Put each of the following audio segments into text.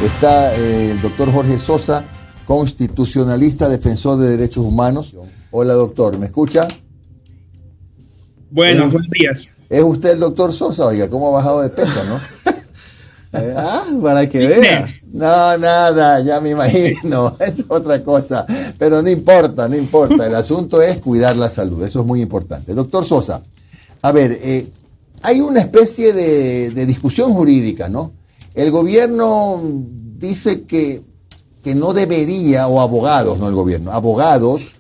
Está el doctor Jorge Sosa, constitucionalista, defensor de derechos humanos. Hola, doctor, ¿me escucha? Buenos días. ¿Es usted el doctor Sosa? Oiga, ¿cómo ha bajado de peso, no? Para que veas. No, nada, ya me imagino, es otra cosa, pero no importa, el asunto es cuidar la salud, eso es muy importante. Doctor Sosa, a ver, hay una especie de discusión jurídica, ¿no? El gobierno dice que no debería, o abogados, no el gobierno, abogados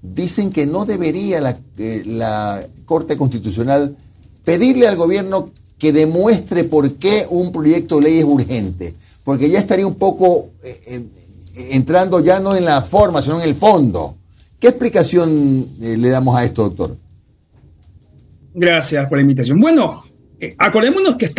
dicen que no debería la Corte Constitucional pedirle al gobierno que demuestre por qué un proyecto de ley es urgente, porque ya estaría un poco entrando ya no en la forma, sino en el fondo. ¿Qué explicación le damos a esto, doctor? Gracias por la invitación. Bueno, acordémonos que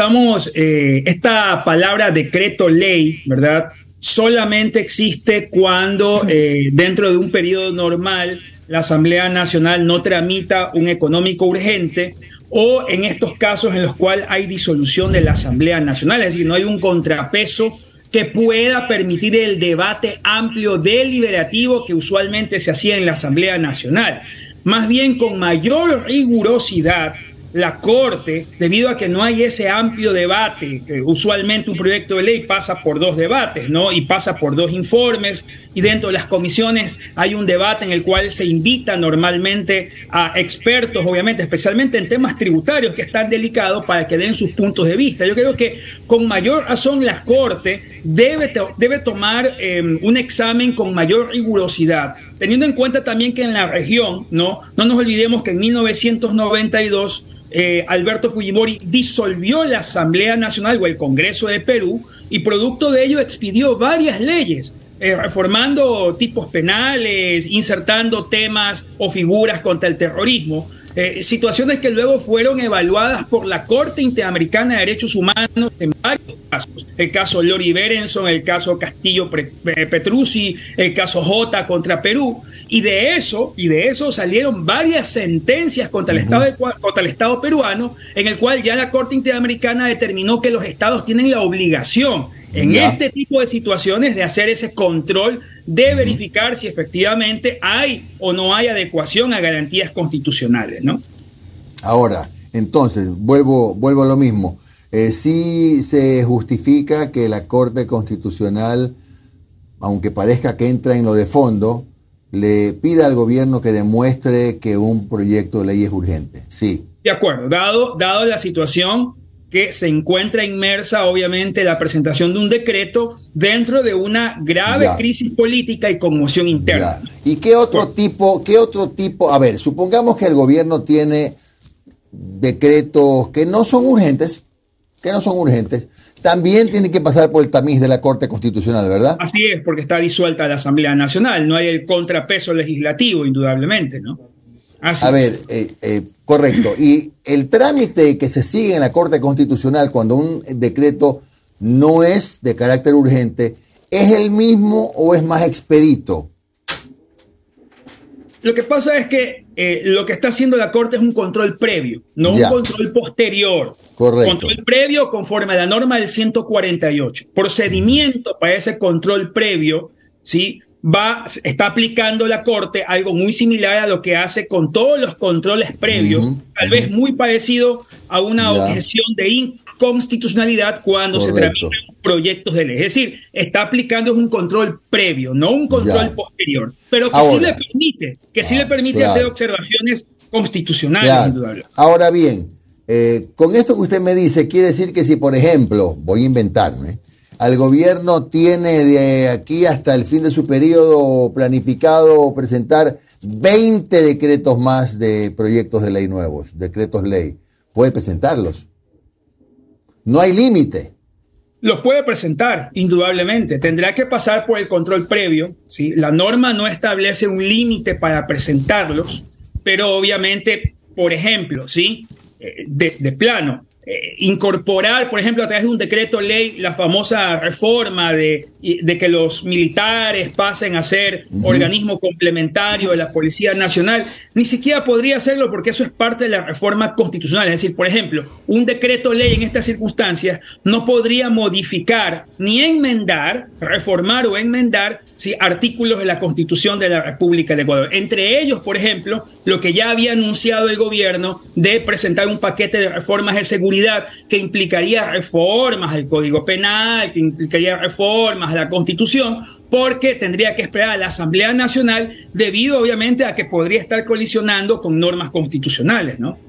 esta palabra decreto ley, ¿verdad? Solamente existe cuando dentro de un periodo normal la Asamblea Nacional no tramita un económico urgente, o en estos casos en los cuales hay disolución de la Asamblea Nacional, es decir, no hay un contrapeso que pueda permitir el debate amplio deliberativo que usualmente se hacía en la Asamblea Nacional. Más bien, con mayor rigurosidad, la Corte, debido a que no hay ese amplio debate, usualmente un proyecto de ley pasa por 2 debates, ¿no? Y pasa por 2 informes, y dentro de las comisiones hay un debate en el cual se invita normalmente a expertos, obviamente, especialmente en temas tributarios que están delicados, para que den sus puntos de vista. Yo creo que con mayor razón la Corte debe tomar un examen con mayor rigurosidad, teniendo en cuenta también que en la región, no nos olvidemos que en 1992 Alberto Fujimori disolvió la Asamblea Nacional o el Congreso de Perú, y producto de ello expidió varias leyes, reformando tipos penales, insertando temas o figuras contra el terrorismo, situaciones que luego fueron evaluadas por la Corte Interamericana de Derechos Humanos en varios casos. El caso Lori Berenson, el caso Castillo Petrucci, el caso J contra Perú, y de eso salieron varias sentencias contra el Estado peruano, en el cual ya la Corte Interamericana determinó que los estados tienen la obligación en este tipo de situaciones de hacer ese control, de verificar si efectivamente hay o no hay adecuación a garantías constitucionales, ¿no? Ahora, entonces, vuelvo a lo mismo. Sí se justifica que la Corte Constitucional, aunque parezca que entra en lo de fondo, le pida al gobierno que demuestre que un proyecto de ley es urgente. Sí. De acuerdo, dado la situación que se encuentra inmersa, obviamente, la presentación de un decreto dentro de una grave crisis política y conmoción interna. ¿Y qué otro tipo? A ver, supongamos que el gobierno tiene decretos que no son urgentes, también tienen que pasar por el tamiz de la Corte Constitucional, ¿verdad? Así es, porque está disuelta la Asamblea Nacional, no hay el contrapeso legislativo, indudablemente, ¿no? Así a ver, correcto. Y el trámite que se sigue en la Corte Constitucional cuando un decreto no es de carácter urgente, ¿es el mismo o es más expedito? Lo que pasa es que lo que está haciendo la Corte es un control previo, no un control posterior. Correcto. Control previo conforme a la norma del 148. Procedimiento para ese control previo, ¿sí? Está aplicando la Corte algo muy similar a lo que hace con todos los controles previos, tal vez muy parecido a una objeción de inconstitucionalidad cuando se tramitan proyectos de ley. Es decir, está aplicando un control previo, no un control posterior, pero que sí le permite hacer observaciones constitucionales, indudable. Ahora bien, con esto que usted me dice, quiere decir que si, por ejemplo, voy a inventarme, al gobierno tiene de aquí hasta el fin de su periodo planificado presentar 20 decretos más de proyectos de ley nuevos, decretos ley. Puede presentarlos. No hay límite. Los puede presentar, indudablemente. Tendrá que pasar por el control previo, ¿sí? La norma no establece un límite para presentarlos, pero obviamente, por ejemplo, ¿sí? De plano, incorporar, por ejemplo, a través de un decreto ley, la famosa reforma de de que los militares pasen a ser organismo complementario de la Policía Nacional, ni siquiera podría hacerlo porque eso es parte de la reforma constitucional. Es decir, por ejemplo, un decreto ley en estas circunstancias no podría modificar ni enmendar, reformar o enmendar artículos de la Constitución de la República de Ecuador. Entre ellos, por ejemplo, lo que ya había anunciado el gobierno de presentar un paquete de reformas de seguridad que implicaría reformas al Código Penal, que implicaría reformas a la Constitución, porque tendría que esperar a la Asamblea Nacional debido, obviamente, a que podría estar colisionando con normas constitucionales, ¿no?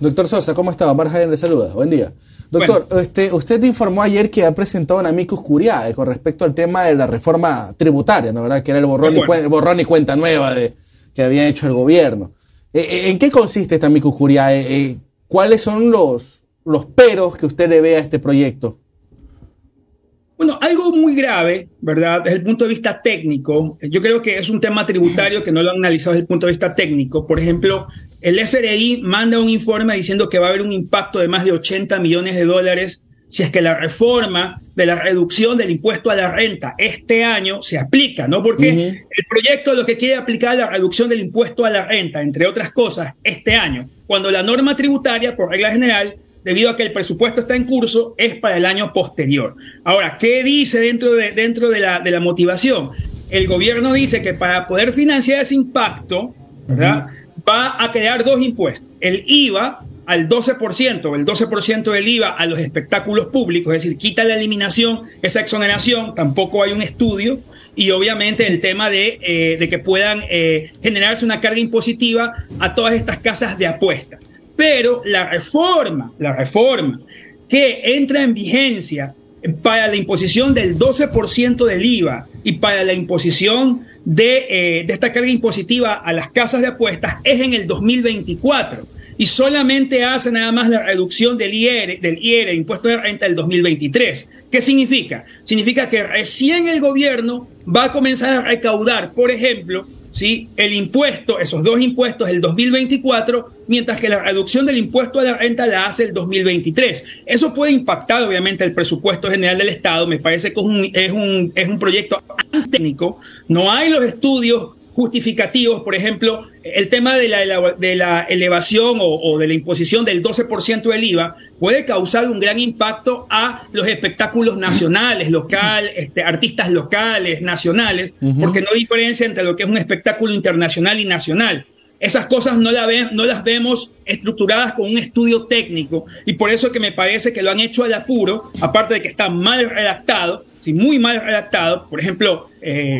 Doctor Sosa, ¿cómo está? Omar Jaén le saluda. Buen día. Doctor, bueno, usted informó ayer que ha presentado un amicus curiae con respecto al tema de la reforma tributaria, ¿no? ¿Verdad? Que era el borrón y cuenta nueva que había hecho el gobierno. ¿En qué consiste este amicus curiae? ¿Cuáles son los peros que usted le ve a este proyecto? Bueno, algo muy grave, ¿verdad? Desde el punto de vista técnico, yo creo que es un tema tributario que no lo han analizado desde el punto de vista técnico. Por ejemplo, el SRI manda un informe diciendo que va a haber un impacto de más de 80 millones de dólares si es que la reforma de la reducción del impuesto a la renta este año se aplica, ¿no? Porque el proyecto lo que quiere aplicar la reducción del impuesto a la renta, entre otras cosas, este año, cuando la norma tributaria, por regla general, debido a que el presupuesto está en curso, es para el año posterior. Ahora, ¿qué dice dentro de la motivación? El gobierno dice que para poder financiar ese impacto, ¿verdad?, va a crear dos impuestos. El IVA al 12%, el 12% del IVA a los espectáculos públicos, es decir, quita la eliminación, esa exoneración, tampoco hay un estudio, y obviamente el tema de que puedan generarse una carga impositiva a todas estas casas de apuestas. Pero la reforma que entra en vigencia para la imposición del 12% del IVA y para la imposición de esta carga impositiva a las casas de apuestas es en el 2024 y solamente hace nada más la reducción del IR, impuesto de renta, del 2023. ¿Qué significa? Significa que recién el gobierno va a comenzar a recaudar, por ejemplo, ¿sí?, el impuesto, esos dos impuestos del 2024, mientras que la reducción del impuesto a la renta la hace el 2023. Eso puede impactar, obviamente, el presupuesto general del Estado. Me parece que es un proyecto técnico. No hay los estudios justificativos. Por ejemplo, el tema de la elevación o de la imposición del 12% del IVA puede causar un gran impacto a los espectáculos nacionales, artistas locales, nacionales, porque no diferencia entre lo que es un espectáculo internacional y nacional. Esas cosas no las vemos estructuradas con un estudio técnico, y por eso que me parece que lo han hecho al apuro, aparte de que está mal redactado, sí, muy mal redactado. Por ejemplo,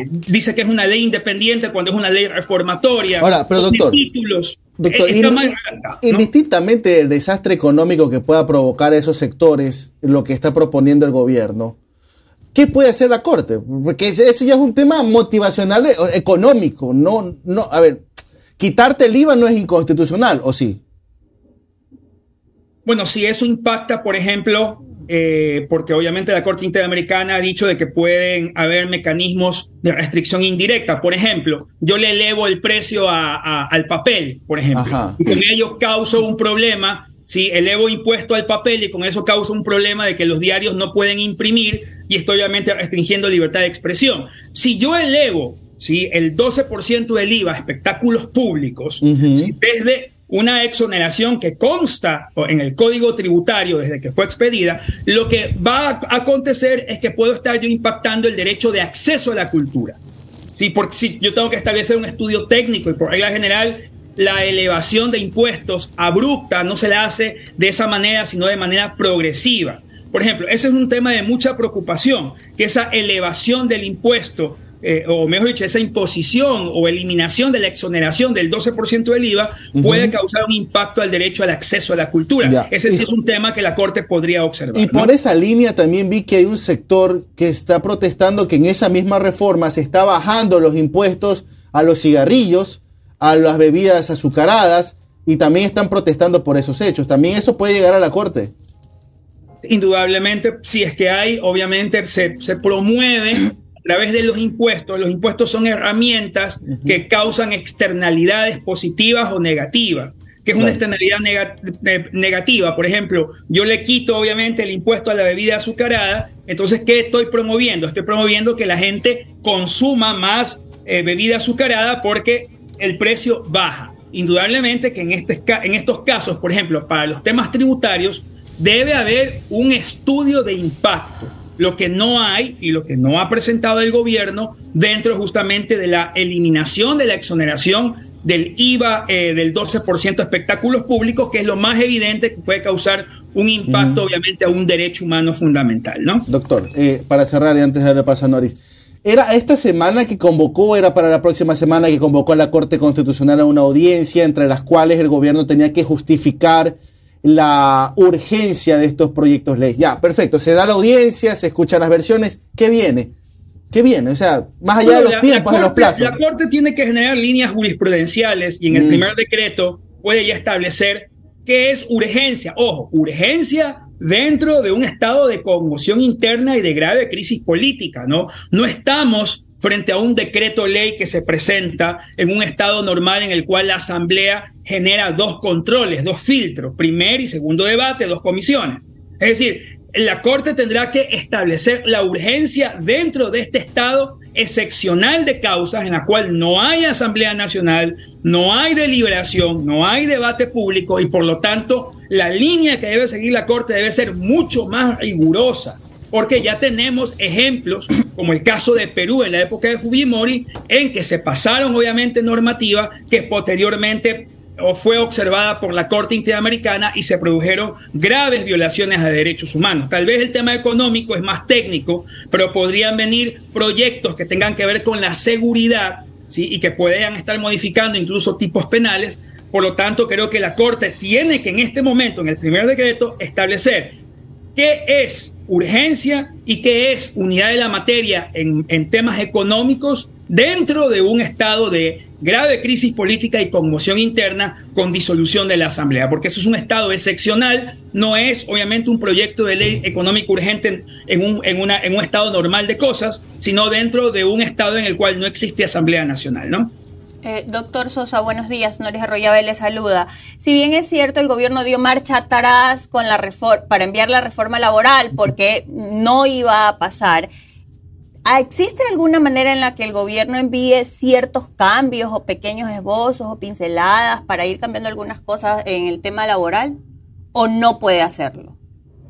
dice que es una ley independiente cuando es una ley reformatoria. Ahora, pero doctor, está mal redactado, ¿no? Indistintamente del desastre económico que pueda provocar esos sectores, lo que está proponiendo el gobierno, ¿qué puede hacer la Corte? Porque eso ya es un tema motivacional económico. No, a ver, quitarte el IVA no es inconstitucional, ¿o sí? Bueno, si eso impacta, por ejemplo, porque obviamente la Corte Interamericana ha dicho de que pueden haber mecanismos de restricción indirecta. Por ejemplo, yo le elevo el precio al papel, por ejemplo, y con ello causo un problema. Sí, elevo impuesto al papel y con eso causa un problema de que los diarios no pueden imprimir y estoy obviamente restringiendo libertad de expresión. Si yo elevo, ¿sí?, el 12% del IVA a espectáculos públicos, ¿sí?, desde una exoneración que consta en el Código Tributario desde que fue expedida, lo que va a acontecer es que puedo estar yo impactando el derecho de acceso a la cultura. ¿Sí? Porque si yo tengo que establecer un estudio técnico y por regla general la elevación de impuestos abrupta no se la hace de esa manera, sino de manera progresiva. Por ejemplo, ese es un tema de mucha preocupación, que esa elevación del impuesto, o mejor dicho, esa imposición o eliminación de la exoneración del 12% del IVA puede causar un impacto al derecho al acceso a la cultura. Ya. Ese sí es un tema que la Corte podría observar. Y por esa línea también vi que hay un sector que está protestando que en esa misma reforma se está bajando los impuestos a los cigarrillos, a las bebidas azucaradas, y también están protestando por esos hechos. ¿También eso puede llegar a la Corte? Indudablemente, si es que hay, obviamente se promueve a través de los impuestos. Los impuestos son herramientas que causan externalidades positivas o negativas. que es una externalidad negativa. Por ejemplo, yo le quito obviamente el impuesto a la bebida azucarada, entonces ¿qué estoy promoviendo? Estoy promoviendo que la gente consuma más bebida azucarada porque el precio baja. Indudablemente que en estos casos, por ejemplo, para los temas tributarios, debe haber un estudio de impacto, lo que no hay y lo que no ha presentado el gobierno dentro justamente de la eliminación de la exoneración del IVA del 12% a espectáculos públicos, que es lo más evidente que puede causar un impacto obviamente a un derecho humano fundamental, ¿no? Doctor, para cerrar y antes de darle paso a Noris, ¿era esta semana que convocó, era para la próxima semana que convocó a la Corte Constitucional a una audiencia entre las cuales el gobierno tenía que justificar la urgencia de estos proyectos ley? Ya, perfecto, se da la audiencia, se escuchan las versiones, ¿qué viene? ¿Qué viene? O sea, más allá de los tiempos, de los plazos. La Corte tiene que generar líneas jurisprudenciales y en el primer decreto puede ya establecer qué es urgencia. Ojo, urgencia dentro de un estado de conmoción interna y de grave crisis política, ¿no? No estamos frente a un decreto ley que se presenta en un estado normal en el cual la Asamblea genera dos controles, dos filtros, primer y segundo debate, dos comisiones. Es decir, la Corte tendrá que establecer la urgencia dentro de este estado excepcional de causas en la cual no hay Asamblea Nacional, no hay deliberación, no hay debate público y por lo tanto la línea que debe seguir la Corte debe ser mucho más rigurosa, porque ya tenemos ejemplos como el caso de Perú en la época de Fujimori, en que se pasaron obviamente normativa que posteriormente fue observada por la Corte Interamericana y se produjeron graves violaciones a derechos humanos. Tal vez el tema económico es más técnico, pero podrían venir proyectos que tengan que ver con la seguridad, ¿sí? Y que puedan estar modificando incluso tipos penales. Por lo tanto, creo que la Corte tiene que en este momento, en el primer decreto, establecer qué es urgencia y qué es unidad de la materia en temas económicos dentro de un estado de grave crisis política y conmoción interna con disolución de la Asamblea, porque eso es un estado excepcional, no es obviamente un proyecto de ley económico urgente en un estado normal de cosas, sino dentro de un estado en el cual no existe Asamblea Nacional, ¿no? Doctor Sosa, buenos días. Noris Arroyave le saluda. Si bien es cierto, el gobierno dio marcha atrás con la para enviar la reforma laboral porque no iba a pasar, ¿existe alguna manera en la que el gobierno envíe ciertos cambios o pequeños esbozos o pinceladas para ir cambiando algunas cosas en el tema laboral? ¿O no puede hacerlo?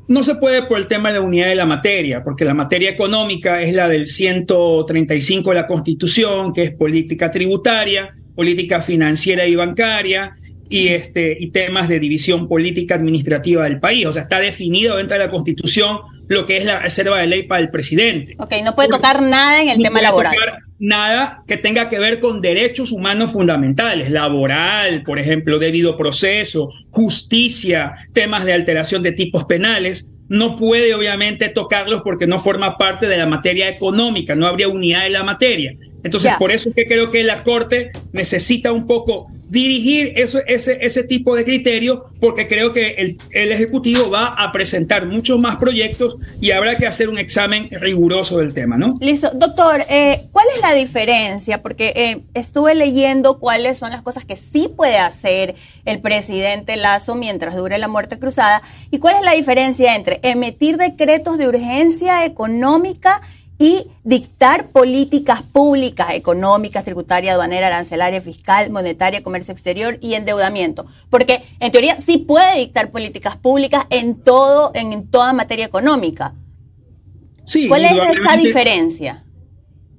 No se puede por el tema de la unidad de la materia, porque la materia económica es la del 135 de la Constitución, que es política tributaria, política financiera y bancaria, y temas de división política administrativa del país. O sea, está definido dentro de la Constitución lo que es la reserva de ley para el presidente. Ok, no puede tocar nada en el tema laboral. Tocar nada que tenga que ver con derechos humanos fundamentales, laboral, por ejemplo, debido proceso, justicia, temas de alteración de tipos penales. No puede obviamente tocarlos porque no forma parte de la materia económica, no habría unidad de la materia. Entonces, por eso es que creo que la Corte necesita un poco dirigir ese tipo de criterio, porque creo que el Ejecutivo va a presentar muchos más proyectos y habrá que hacer un examen riguroso del tema, ¿no? Listo. Doctor, ¿cuál es la diferencia? Porque estuve leyendo cuáles son las cosas que sí puede hacer el presidente Lasso mientras dure la muerte cruzada. ¿Y cuál es la diferencia entre emitir decretos de urgencia económica y dictar políticas públicas, económicas, tributaria, aduanera, arancelaria, fiscal, monetaria, comercio exterior y endeudamiento? Porque en teoría sí puede dictar políticas públicas en toda materia económica. Sí, ¿cuál es esa diferencia?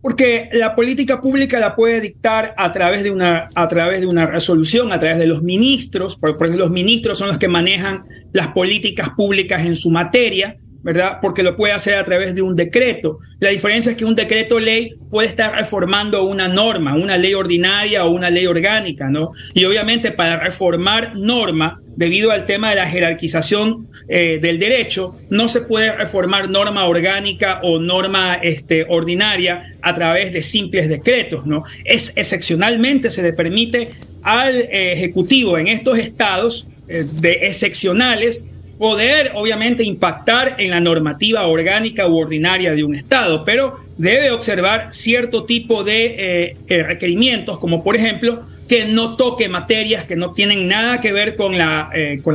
Porque la política pública la puede dictar a través de una resolución, a través de los ministros, porque los ministros son los que manejan las políticas públicas en su materia, ¿verdad? Porque lo puede hacer a través de un decreto. La diferencia es que un decreto ley puede estar reformando una norma, una ley ordinaria o una ley orgánica, ¿no? Y obviamente para reformar norma, debido al tema de la jerarquización del derecho, no se puede reformar norma orgánica o norma ordinaria a través de simples decretos, ¿no? Excepcionalmente se le permite al Ejecutivo en estos estados excepcionales poder obviamente impactar en la normativa orgánica u ordinaria de un estado, pero debe observar cierto tipo de requerimientos, como por ejemplo que no toque materias que no tienen nada que ver con la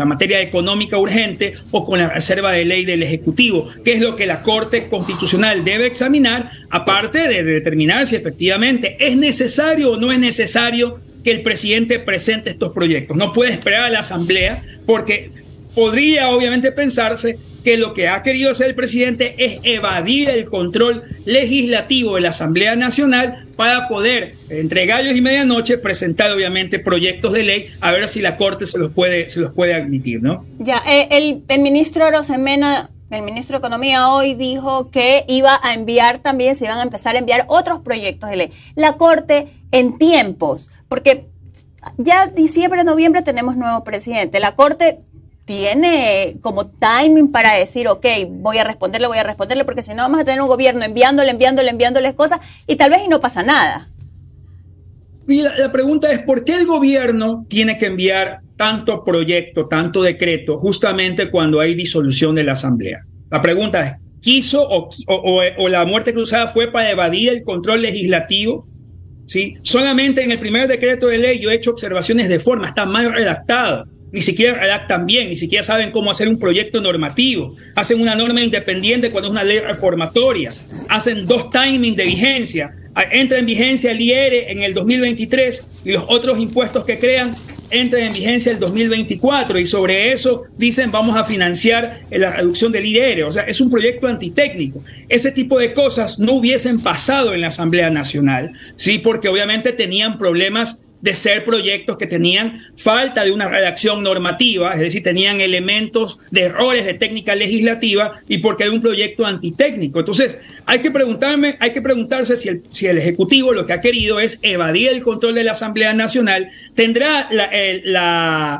materia económica urgente o con la reserva de ley del Ejecutivo, que es lo que la Corte Constitucional debe examinar, aparte de determinar si efectivamente es necesario o no es necesario que el presidente presente estos proyectos. No puede esperar a la Asamblea, porque podría obviamente pensarse que lo que ha querido hacer el presidente es evadir el control legislativo de la Asamblea Nacional para poder, entre gallos y medianoche, presentar obviamente proyectos de ley, a ver si la Corte se los puede admitir, ¿no? Ya, el ministro Arosemena, el ministro de Economía, hoy dijo que iba a enviar también, se iban a empezar a enviar otros proyectos de ley. La Corte, en tiempos, porque ya diciembre, noviembre tenemos nuevo presidente, la Corte tiene como timing para decir, ok, voy a responderle, porque si no vamos a tener un gobierno enviándoles cosas y tal vez y no pasa nada. Y la pregunta es, ¿por qué el gobierno tiene que enviar tanto proyecto, tanto decreto, justamente cuando hay disolución de la Asamblea? La pregunta es, ¿quiso o la muerte cruzada fue para evadir el control legislativo? ¿Sí? Solamente en el primer decreto de ley yo he hecho observaciones de forma, está mal redactado. Ni siquiera redactan bien, ni siquiera saben cómo hacer un proyecto normativo. Hacen una norma independiente cuando es una ley reformatoria. Hacen 2 timings de vigencia. Entra en vigencia el IR en el 2023 y los otros impuestos que crean entran en vigencia el 2024. Y sobre eso dicen vamos a financiar la reducción del IR. O sea, es un proyecto antitécnico. Ese tipo de cosas no hubiesen pasado en la Asamblea Nacional, ¿sí? Porque obviamente tenían problemas de ser proyectos que tenían falta de una redacción normativa, es decir, tenían elementos de errores de técnica legislativa y porque era un proyecto antitécnico. Entonces, hay que preguntarse si el Ejecutivo lo que ha querido es evadir el control de la Asamblea Nacional. Tendrá la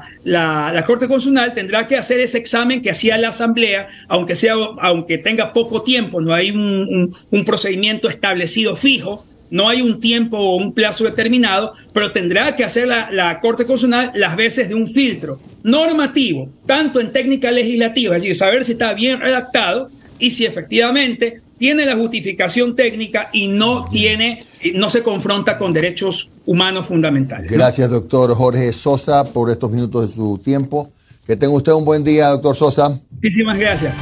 Corte Constitucional tendrá que hacer ese examen que hacía la Asamblea, aunque tenga poco tiempo, no hay un procedimiento establecido fijo. No hay un tiempo o un plazo determinado, pero tendrá que hacer la Corte Constitucional las veces de un filtro normativo, tanto en técnica legislativa, es decir, saber si está bien redactado y si efectivamente tiene la justificación técnica y no se confronta con derechos humanos fundamentales. Gracias, doctor Jorge Sosa, por estos minutos de su tiempo. Que tenga usted un buen día, doctor Sosa. Muchísimas gracias.